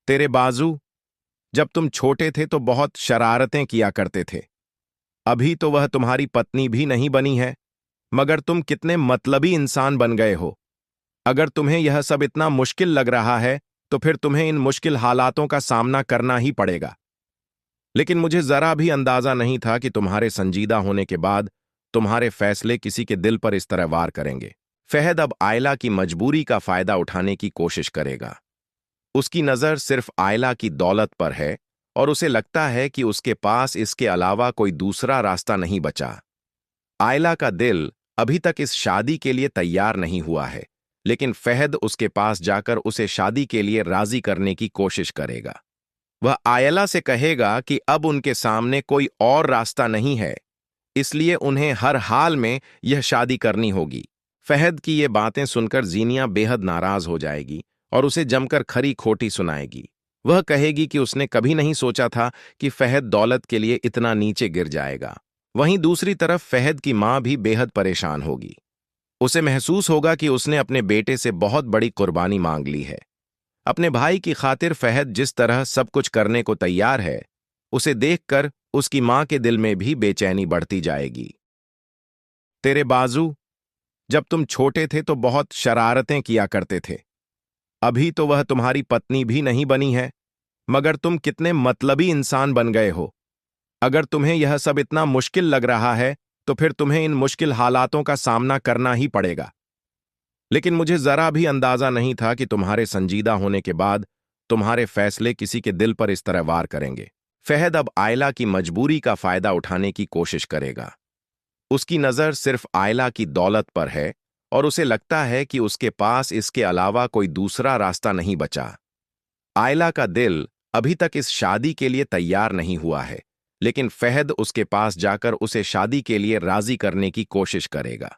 तेरे बाजू, जब तुम छोटे थे तो बहुत शरारतें किया करते थे। अभी तो वह तुम्हारी पत्नी भी नहीं बनी है, मगर तुम कितने मतलबी इंसान बन गए हो। अगर तुम्हें यह सब इतना मुश्किल लग रहा है, तो फिर तुम्हें इन मुश्किल हालातों का सामना करना ही पड़ेगा। लेकिन मुझे जरा भी अंदाजा नहीं था कि तुम्हारे संजीदा होने के बाद तुम्हारे फैसले किसी के दिल पर इस तरह वार करेंगे। फहद अब आयला की मजबूरी का फायदा उठाने की कोशिश करेगा। उसकी नजर सिर्फ आयला की दौलत पर है और उसे लगता है कि उसके पास इसके अलावा कोई दूसरा रास्ता नहीं बचा। आयला का दिल अभी तक इस शादी के लिए तैयार नहीं हुआ है, लेकिन फहद उसके पास जाकर उसे शादी के लिए राजी करने की कोशिश करेगा। वह आयला से कहेगा कि अब उनके सामने कोई और रास्ता नहीं है, इसलिए उन्हें हर हाल में यह शादी करनी होगी। फहद की ये बातें सुनकर जीनिया बेहद नाराज हो जाएगी और उसे जमकर खरी खोटी सुनाएगी। वह कहेगी कि उसने कभी नहीं सोचा था कि फहद दौलत के लिए इतना नीचे गिर जाएगा। वहीं दूसरी तरफ फहद की मां भी बेहद परेशान होगी। उसे महसूस होगा कि उसने अपने बेटे से बहुत बड़ी कुर्बानी मांग ली है। अपने भाई की खातिर फहद जिस तरह सब कुछ करने को तैयार है, उसे देखकर उसकी मां के दिल में भी बेचैनी बढ़ती जाएगी। तेरे बाजू, जब तुम छोटे थे तो बहुत शरारतें किया करते थे। अभी तो वह तुम्हारी पत्नी भी नहीं बनी है, मगर तुम कितने मतलबी इंसान बन गए हो। अगर तुम्हें यह सब इतना मुश्किल लग रहा है, तो फिर तुम्हें इन मुश्किल हालातों का सामना करना ही पड़ेगा। लेकिन मुझे जरा भी अंदाजा नहीं था कि तुम्हारे संजीदा होने के बाद तुम्हारे फैसले किसी के दिल पर इस तरह वार करेंगे। फहद अब आयला की मजबूरी का फायदा उठाने की कोशिश करेगा। उसकी नजर सिर्फ आयला की दौलत पर है और उसे लगता है कि उसके पास इसके अलावा कोई दूसरा रास्ता नहीं बचा। आयला का दिल अभी तक इस शादी के लिए तैयार नहीं हुआ है, लेकिन फहद उसके पास जाकर उसे शादी के लिए राजी करने की कोशिश करेगा।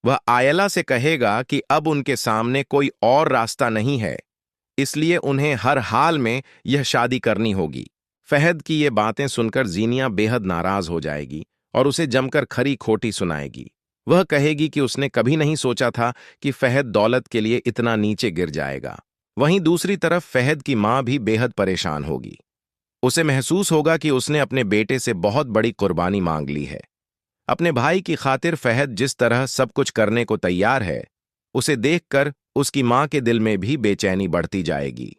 वह आयला से कहेगा कि अब उनके सामने कोई और रास्ता नहीं है, इसलिए उन्हें हर हाल में यह शादी करनी होगी। फहद की ये बातें सुनकर जीनिया बेहद नाराज हो जाएगी और उसे जमकर खरी खोटी सुनाएगी। वह कहेगी कि उसने कभी नहीं सोचा था कि फहद दौलत के लिए इतना नीचे गिर जाएगा। वहीं दूसरी तरफ फहद की मां भी बेहद परेशान होगी। उसे महसूस होगा कि उसने अपने बेटे से बहुत बड़ी कुर्बानी मांग ली है। अपने भाई की खातिर फहद जिस तरह सब कुछ करने को तैयार है, उसे देखकर उसकी मां के दिल में भी बेचैनी बढ़ती जाएगी।